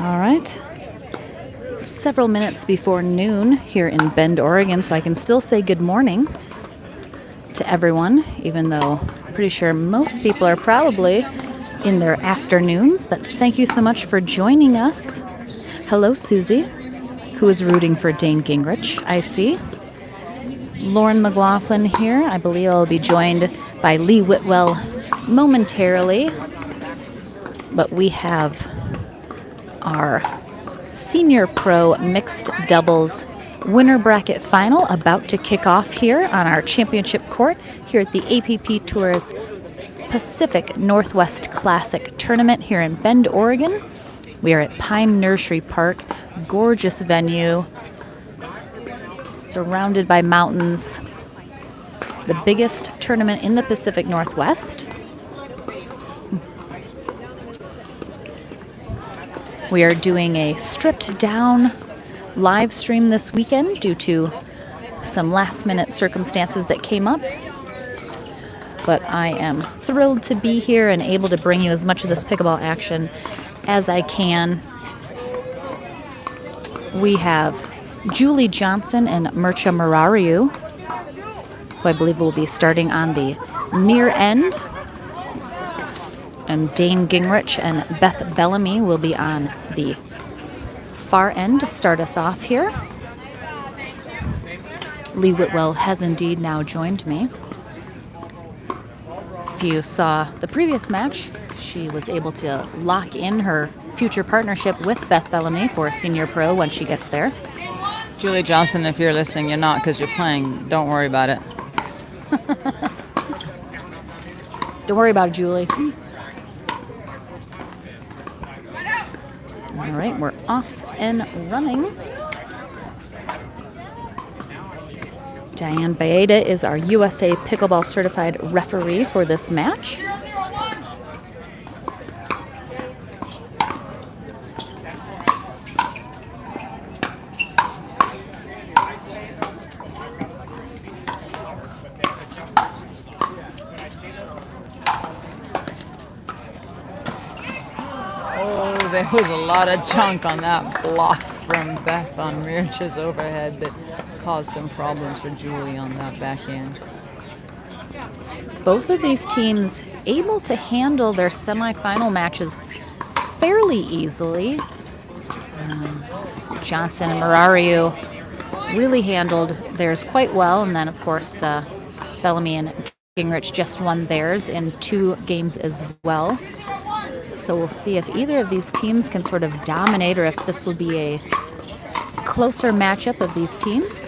All right. Several minutes before noon here in Bend, Oregon, so I can still say good morning to everyone, even though I'm pretty sure most people are probably in their afternoons. But thank you so much for joining us. Hello, Susie, who is rooting for Dane Gingrich, I see. Lauren McLaughlin here. I believe I'll be joined by Lee Whitwell momentarily. But we have our Senior Pro Mixed Doubles Winner Bracket Final about to kick off here on our championship court here at the APP Tours Pacific Northwest Classic Tournament here in Bend, Oregon. We are at Pine Nursery Park, gorgeous venue, surrounded by mountains, the biggest tournament in the Pacific Northwest. We are doing a stripped down live stream this weekend due to some last minute circumstances that came up. But I am thrilled to be here and able to bring you as much of this pickleball action as I can. We have Julie Johnson and Mircea Morariu, who I believe will be starting on the near end. And Dane Gingrich and Beth Bellamy will be on the far end to start us off here. Lee Whitwell has indeed now joined me. If you saw the previous match, she was able to lock in her future partnership with Beth Bellamy for Senior Pro when she gets there. Julie Johnson, if you're listening, you're not because you're playing. Don't worry about it. Don't worry about it, Julie. All right, we're off and running. Diane Vaeda is our USA Pickleball Certified referee for this match. There was a lot of junk on that block from Beth on Mircea's overhead that caused some problems for Julie on that backhand. Both of these teams able to handle their semifinal matches fairly easily. Johnson and Morariu really handled theirs quite well, and then of course Bellamy and Gingrich just won theirs in 2 games as well. So we'll see if either of these teams can sort of dominate or if this will be a closer matchup of these teams.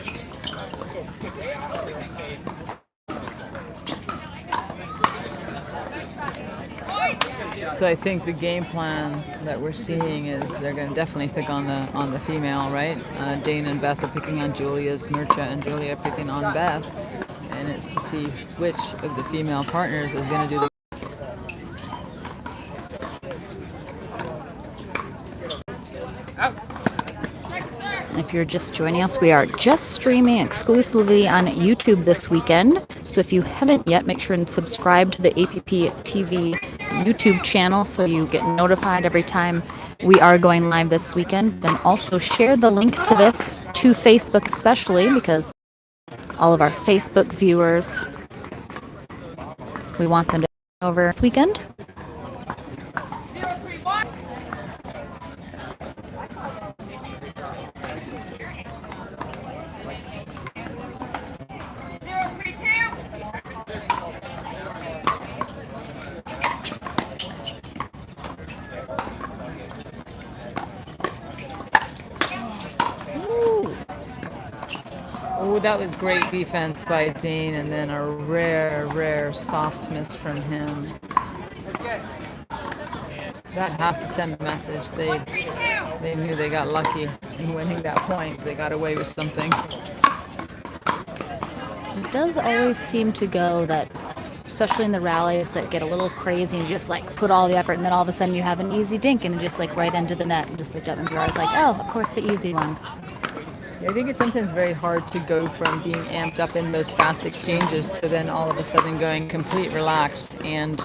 So I think the game plan that we're seeing is they're going to definitely pick on the female, right? Dane and Beth are picking on Julia's, Mircea and Julia are picking on Beth, and it's to see which of the female partners is going to do the. If you're just joining us, we are just streaming exclusively on YouTube this weekend. So if you haven't yet, make sure and subscribe to the APP TV YouTube channel so you get notified every time we are going live this weekend. Then also share the link to this to Facebook especially, because all of our Facebook viewers, we want them to come over this weekend. Oh, that was great defense by Dane, and then a rare soft miss from him. That had to send a message. They knew they got lucky in winning that point. They got away with something. It does always seem to go that, especially in the rallies that get a little crazy and you just like put all the effort and then all of a sudden you have an easy dink and just like right into the net and just like WMBR is like, oh, of course the easy one. I think it's sometimes very hard to go from being amped up in those fast exchanges to then all of a sudden going complete relaxed and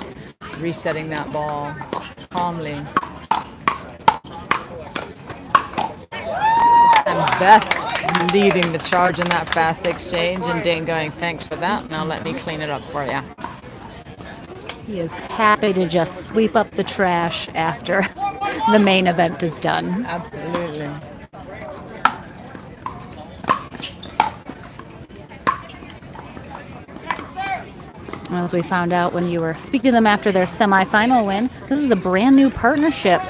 resetting that ball calmly. Beth leading the charge in that fast exchange, and Dane going, thanks for that. Now let me clean it up for you. He is happy to just sweep up the trash after the main event is done. Absolutely. As we found out when you were speaking to them after their semifinal win, this is a brand new partnership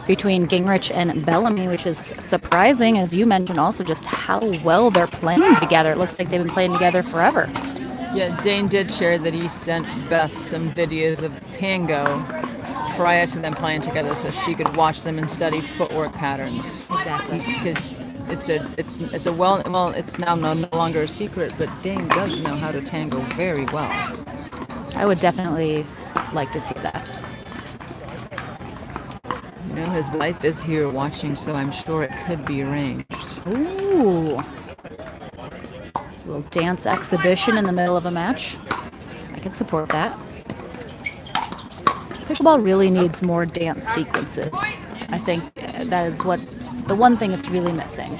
between Gingrich and Bellamy, which is surprising, as you mentioned, also just how well they're playing together. It looks like they've been playing together forever. Yeah, Dane did share that he sent Beth some videos of tango prior to them playing together so she could watch them and study footwork patterns. Exactly. Because it's now no longer a secret, but Dane does know how to tango very well. I would definitely like to see that. You know, his wife is here watching, so I'm sure it could be arranged. Ooh. Little dance exhibition in the middle of a match. I can support that. Pickleball really needs more dance sequences. I think that is the one thing it's really missing.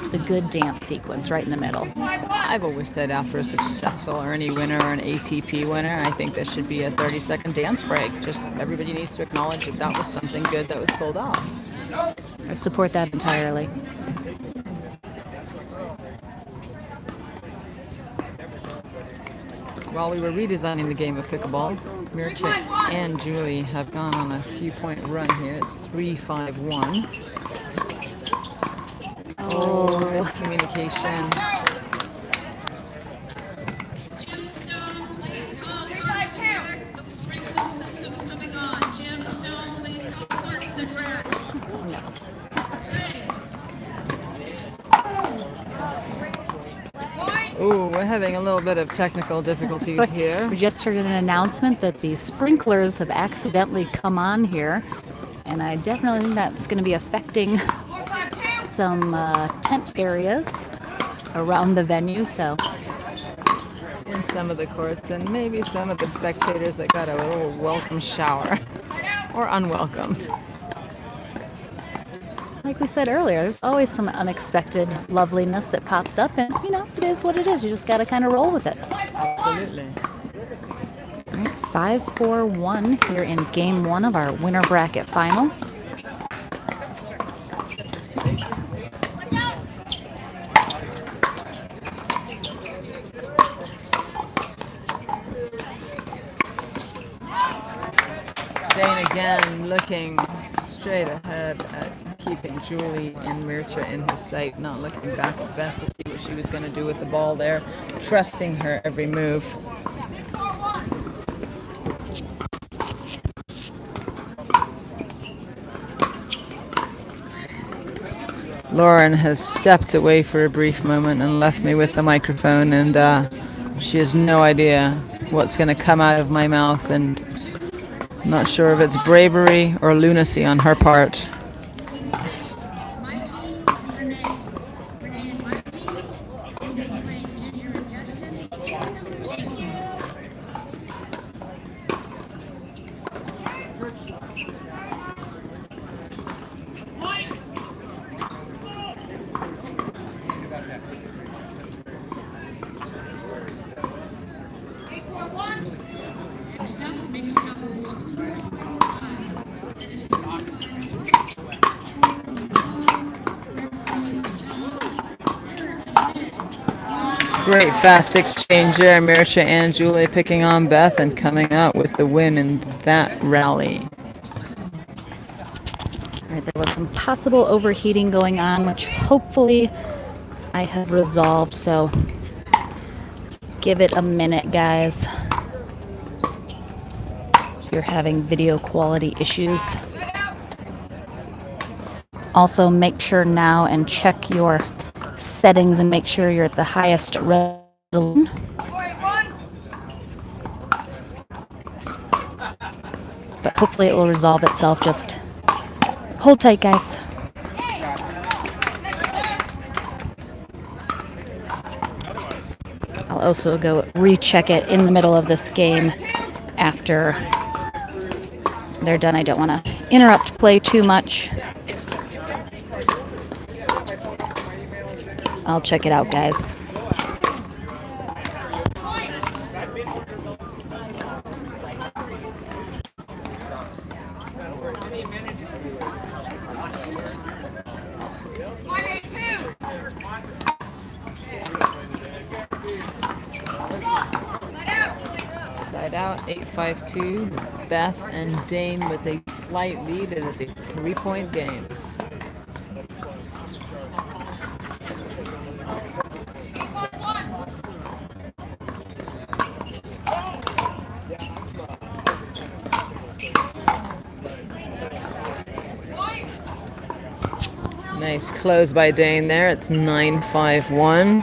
It's a good dance sequence right in the middle. I've always said after a successful Ernie winner or an ATP winner, I think there should be a 30-second dance break. Just everybody needs to acknowledge that was something good that was pulled off. I support that entirely. While we were redesigning the game of pickleball, Mircea and Julie have gone on a few-point run here. It's 3-5-1. Oh, miscommunication. Ooh, we're having a little bit of technical difficulties here. We just heard an announcement that the sprinklers have accidentally come on here, and I definitely think that's going to be affecting some tent areas around the venue. So, in some of the courts, and maybe some of the spectators that got a little welcome shower or unwelcomed. Like we said earlier, there's always some unexpected loveliness that pops up, and it is what it is. You just got to kind of roll with it. Absolutely. 5-4-1 here in game one of our winner bracket final. Dane again looking straight ahead at keeping Julie and Mircea in his sight, not looking back at Beth to see what she was going to do with the ball there, trusting her every move. Lauren has stepped away for a brief moment and left me with the microphone, and she has no idea what's going to come out of my mouth, and I'm not sure if it's bravery or lunacy on her part. Great fast exchange there. Mircea and Julie picking on Beth and coming out with the win in that rally. All right, there was some possible overheating going on, which hopefully I have resolved. So give it a minute, guys, if you're having video quality issues. Also, make sure now and check your settings and make sure you're at the highest resolution. But hopefully it will resolve itself. Just hold tight, guys. I'll also go recheck it in the middle of this game after they're done. I don't want to interrupt play too much. I'll check it out, guys. Side out, 8-5-2. Beth and Dane with a slight lead. It is a 3-point game. Nice close by Dane there. It's 9-5-1.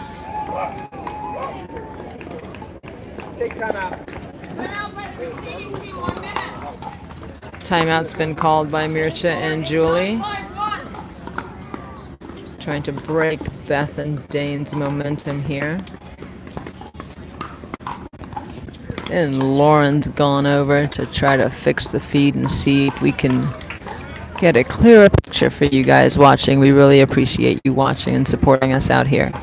Timeout's been called by Mircea and Julie. Trying to break Beth and Dane's momentum here. And Lauren's gone over to try to fix the feed and see if we can get a clearer picture for you guys watching. We really appreciate you watching and supporting us out here.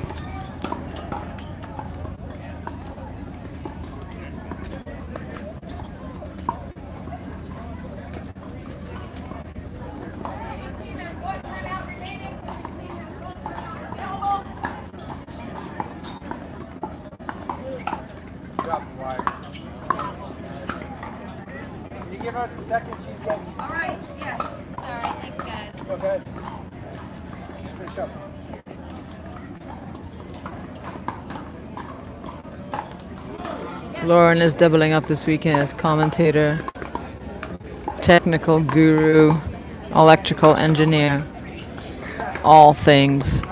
Can you give us a second, Chief? All right, yes. Sorry, thanks, guys. Okay. Just finish up. Lauren is doubling up this weekend as commentator, technical guru, electrical engineer, all things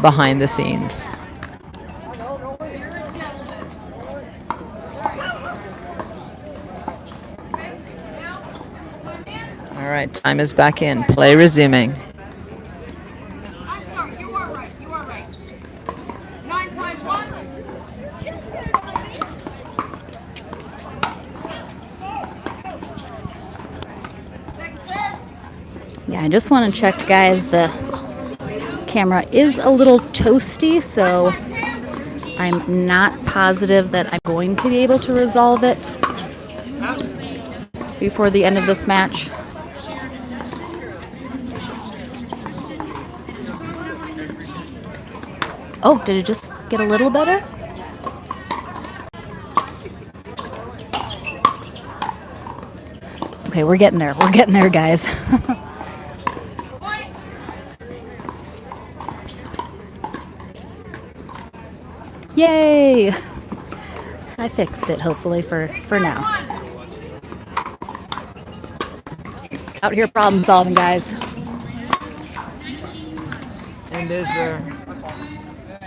behind the scenes. All right, time is back in. Play resuming. I'm sorry, you are right. You are right. 9-5-1. Yeah, I just want to check, guys. The camera is a little toasty, so I'm not positive that I'm going to be able to resolve it before the end of this match. Oh, did it just get a little better? Okay, we're getting there. We're getting there, guys. Yay! I fixed it, hopefully, for now. It's out here problem solving, guys. And those were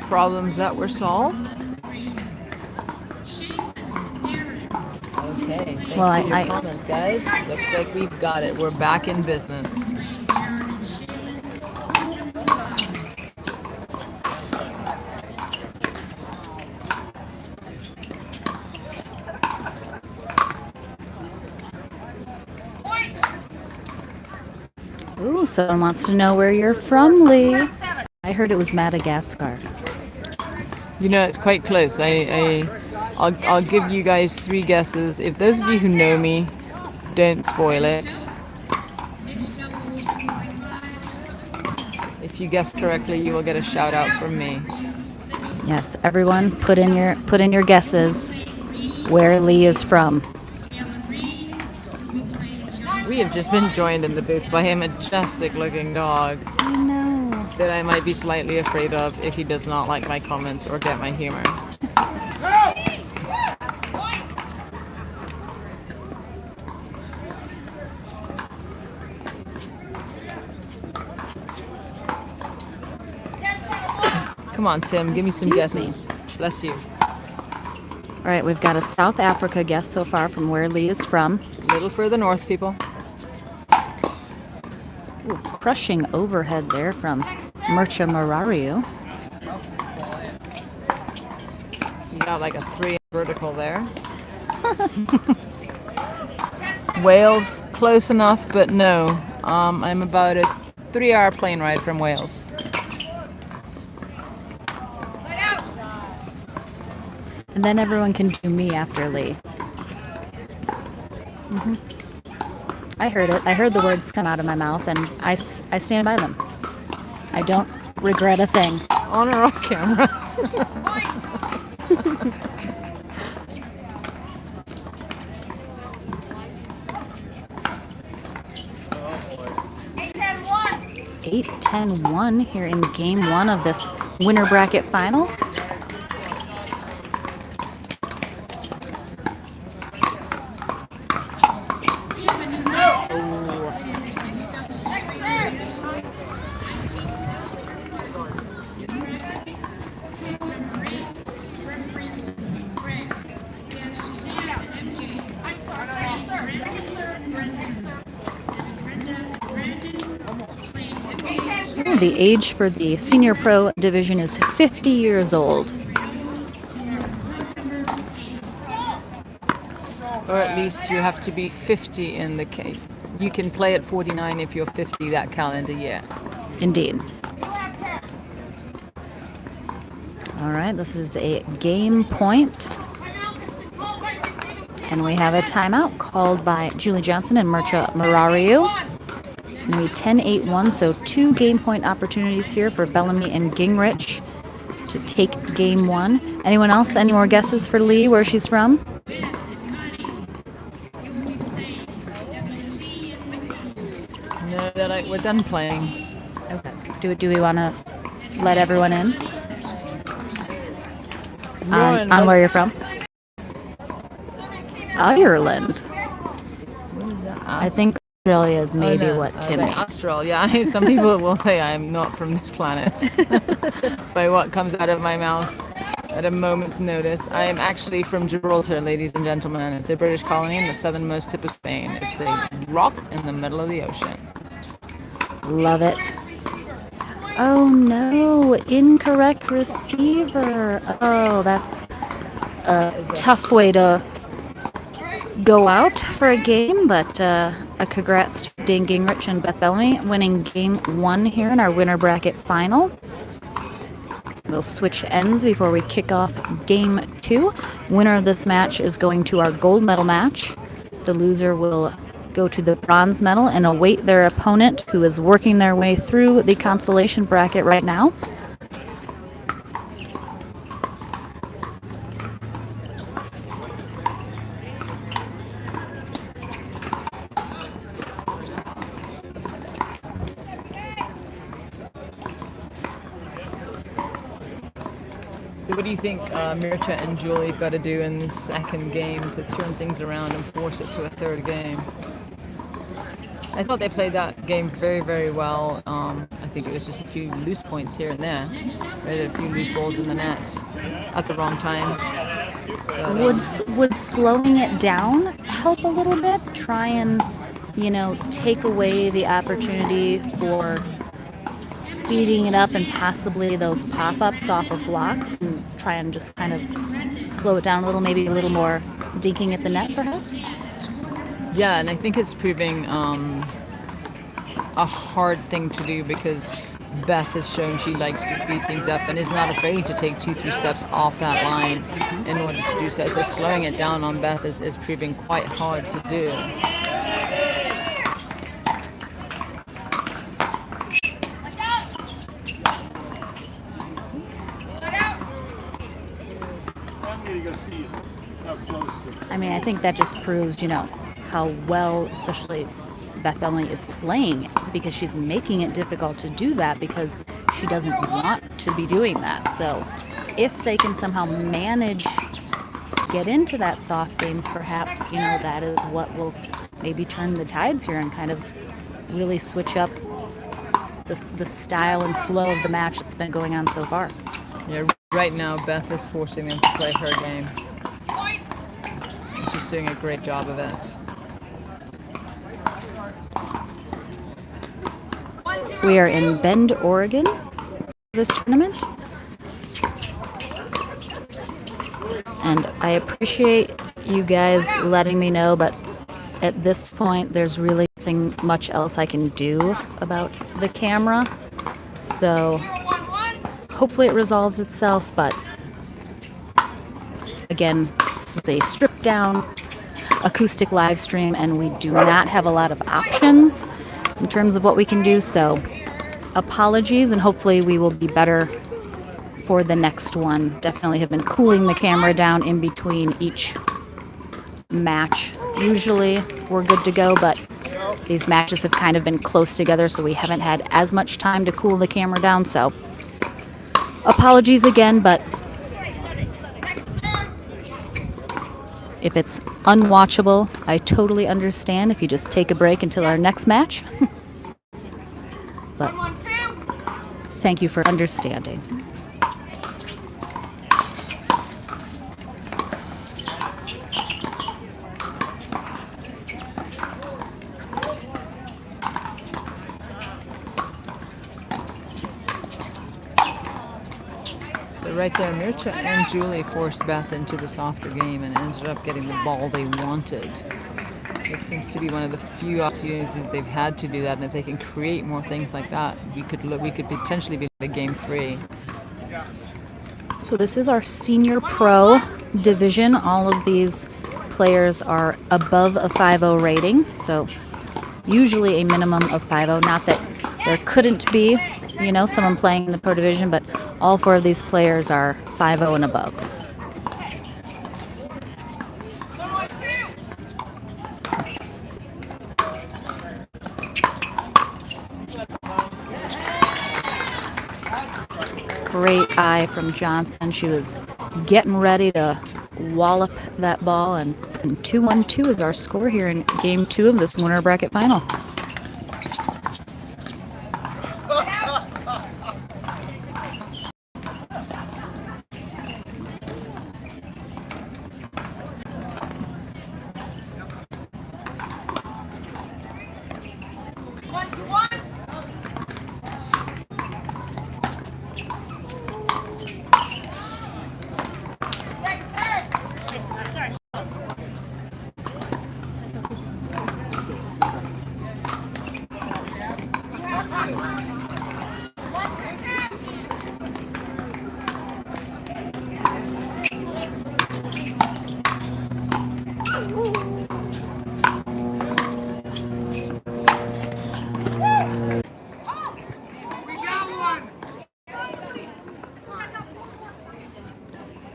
problems that were solved. Okay, thanks Well, for your comments, guys. Looks like we've got it. We're back in business. Ooh, someone wants to know where you're from, Lee. I heard it was Madagascar. You know, it's quite close. I'll give you guys 3 guesses. If those of you who know me, don't spoil it. If you guess correctly, you will get a shout out from me. Yes, everyone, put in your guesses where Lee is from. We have just been joined in the booth by a majestic-looking dog I know. that I might be slightly afraid of if he does not like my comments or get my humor. Come on, Tim, give me some Excuse me. guesses. Bless you. All right, we've got a South Africa guess so far from where Lee is from. A little further north, people. Ooh, crushing overhead there from Morariu. You got like a 3 vertical there. Wales, close enough, but no. I'm about a 3-hour plane ride from Wales. And then everyone can do me after Lee. I heard it. I heard the words come out of my mouth, and I stand by them. I don't regret a thing. On or off camera? Eight, 10, 1. 8-10-1 here in game one of this winner bracket final. The age for the senior pro division is 50 years old. Or at least you have to be 50 in the case. You can play at 49 if you're 50 that calendar year. Indeed. All right, this is a game point. And we have a timeout called by Julie Johnson and Morariu. It's going to be 10-8-1, so 2 game point opportunities here for Bellamy and Gingrich to take game one. Anyone else? Any more guesses for Lee, where she's from? No, we're done playing. Okay. Do we want to let everyone in? On where you're from? Ireland. What is that? I think Australia is maybe no. what Tim means. Astral, yeah. Some people will say I'm not from this planet by what comes out of my mouth at a moment's notice. I am actually from Gibraltar, ladies and gentlemen. It's a British colony in the southernmost tip of Spain. It's a rock in the middle of the ocean. Love it. Oh no, incorrect receiver. Oh, that's a tough way to go out for a game, but a congrats to Dane Gingrich and Beth Bellamy winning game one here in our winner bracket final. We'll switch ends before we kick off game two. Winner of this match is going to our gold medal match. The loser will go to the bronze medal and await their opponent, who is working their way through the consolation bracket right now. So what do you think Mircha and Julie have got to do in the second game to turn things around and force it to a third game? I thought they played that game very, very well. I think it was just a few loose points here and there. They had a few loose balls in the net at the wrong time. But, Would slowing it down help a little bit? Try and, take away the opportunity for speeding it up and possibly those pop-ups off of blocks, and try and just kind of slow it down a little, maybe a little more dinking at the net perhaps? Yeah, and I think it's proving a hard thing to do because Beth has shown she likes to speed things up and is not afraid to take 2-3 steps off that line in order to do so. So slowing it down on Beth is proving quite hard to do. I mean, I think that just proves, how well, especially Beth Bellamy is playing, because she's making it difficult to do that because she doesn't want to be doing that. So if they can somehow manage to get into that soft game, perhaps, that is what will maybe turn the tides here and kind of really switch up the style and flow of the match that's been going on so far. Yeah, right now Beth is forcing them to play her game. She's doing a great job of it. We are in Bend, Oregon for this tournament. And I appreciate you guys letting me know, but at this point, there's really nothing much else I can do about the camera. So hopefully it resolves itself, but Again, this is a stripped down acoustic live stream, and we do not have a lot of options in terms of what we can do, so apologies, and hopefully we will be better for the next one. Definitely have been cooling the camera down in between each match. Usually we're good to go, but these matches have kind of been close together, so we haven't had as much time to cool the camera down, so apologies again, but if it's unwatchable, I totally understand if you just take a break until our next match. But thank you for understanding. So right there, Mircea and Julie forced Beth into the softer game and ended up getting the ball they wanted. It seems to be one of the few opportunities they've had to do that, and if they can create more things like that, we could potentially be at game 3. So this is our senior pro division. All of these players are above a 5.0 rating, so usually a minimum of 5.0. Not that there couldn't be, someone playing in the pro division, but all 4 of these players are 5.0 and above. Great eye from Johnson. She was getting ready to wallop that ball, and 2-1-2 is our score here in game 2 of this winner bracket final.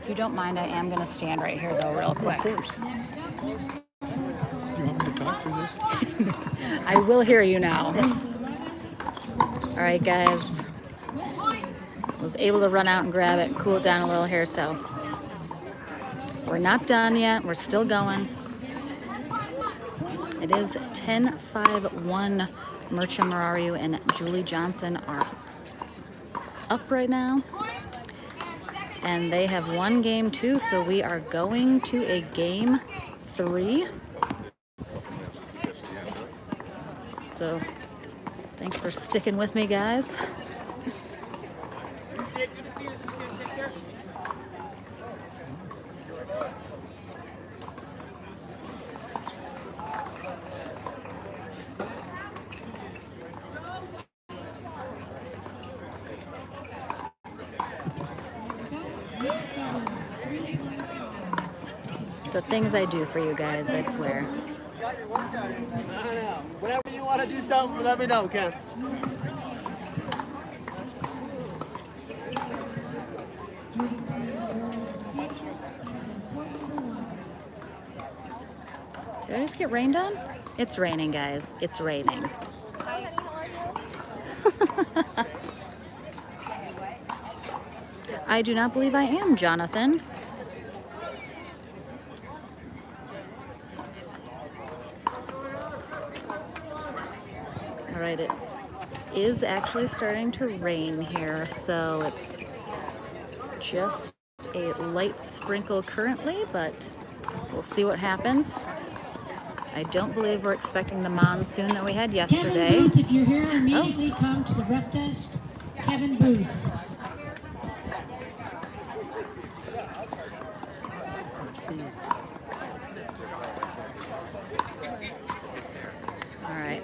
If you don't mind, I am going to stand right here, though, real quick. Of course. You want me to talk through this? I will hear you now. All right, guys. Was able to run out and grab it and cool it down a little here, so we're not done yet. We're still going. It is 10-5-1. Mircea Morariu and Julie Johnson are up right now. And they have won game 2, so we are going to a game 3. So thanks for sticking with me, guys. The things I do for you guys, I swear. Whenever you want to do something, let me know, Ken. Did I just get rained on? It's raining, guys. It's raining. I do not believe I am, Jonathan. All right, it is actually starting to rain here, so it's just a light sprinkle currently, but we'll see what happens. I don't believe we're expecting the monsoon that we had yesterday. Kevin Booth, if you're here, immediately come to the ref desk. Kevin Booth. All right.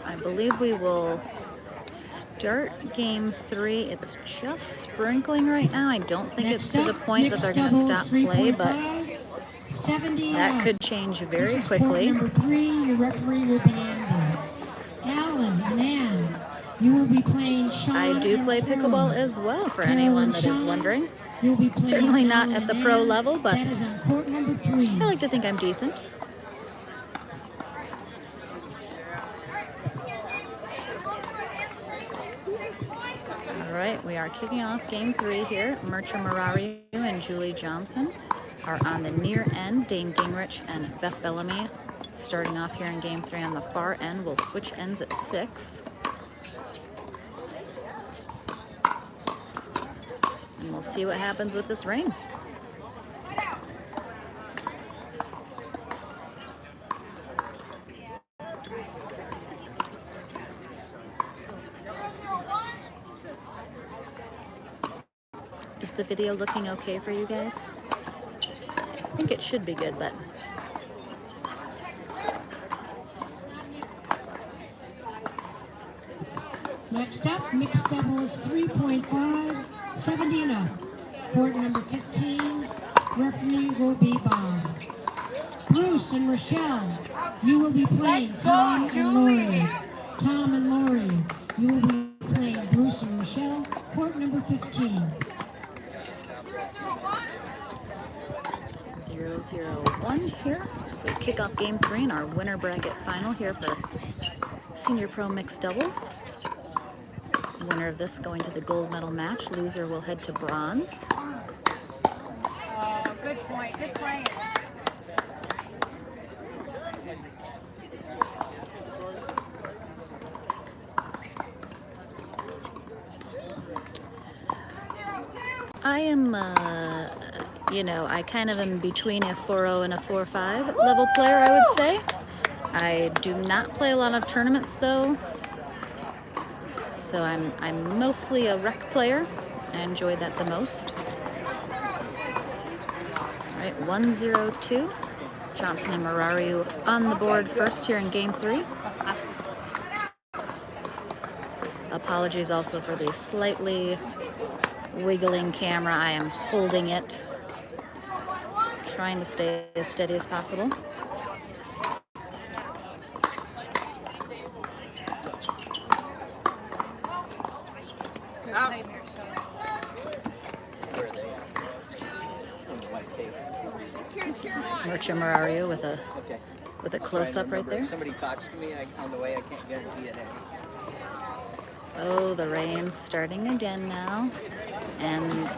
I believe we will start game 3. It's just sprinkling right now. I don't think it's Next to the up, point that mixed they're going to doubles stop play, but 3.5, 70 that and could up. change This very is court quickly. number 3. Your referee will be Andy. Alan and Ann, you will be playing Sean I do and play Carol. pickleball as well, for Carol anyone and that is Sean, wondering. you'll be playing Certainly not Alan at the and pro Ann. level, but that is on court number 3. I like to think I'm decent. All right, we are kicking off game 3 here. Morariu and Julie Johnson are on the near end. Dane Gingrich and Beth Bellamy starting off here in game 3 on the far end. We'll switch ends at 6. And we'll see what happens with this rain. Is the video looking okay for you guys? I think it should be good, but Next up, mixed doubles 3.5, 70 and up. Court number 15, referee will be Bob. Bruce and Rochelle, you will be playing Tom and Lori. Tom and Lori, you will be playing Bruce and Rochelle, court number 15. 0-0-1 here. So we kick off game 3 in our winner bracket final here for Senior Pro Mixed Doubles. Winner of this going to the gold medal match. Loser will head to bronze. Good point. Good playing. I am, you know, I kind of am between a 4-0 and a 4-5 level player, I would say. I do not play a lot of tournaments though, so I'm mostly a rec player. I enjoy that the most. All right, 1-0-2. Johnson and Morariu on the board first here in game 3. Apologies also for the slightly wiggling camera. I am holding it, trying to stay as steady as possible. Murcha Morariu with a close-up right there. If somebody talks to me on the way, I can't guarantee it. Oh, the rain's starting again now. And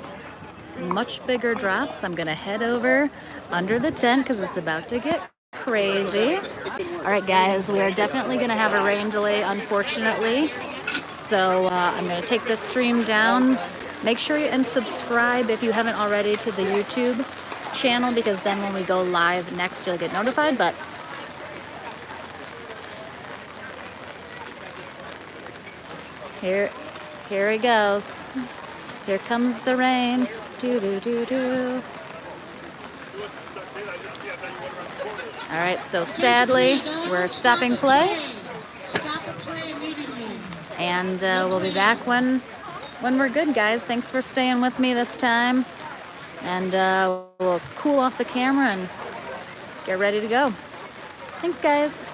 much bigger drops. I'm gonna head over under the tent because it's about to get crazy. All right, guys, we are definitely gonna have a rain delay, unfortunately. So I'm gonna take this stream down. Make sure and subscribe if you haven't already to the YouTube channel, because then when we go live next, you'll get notified. But here it goes. Here comes the rain. Do do do do. All right, so sadly, we're stopping play. Stop and play immediately. And we'll be back when we're good, guys. Thanks for staying with me this time. And we'll cool off the camera and get ready to go. Thanks, guys.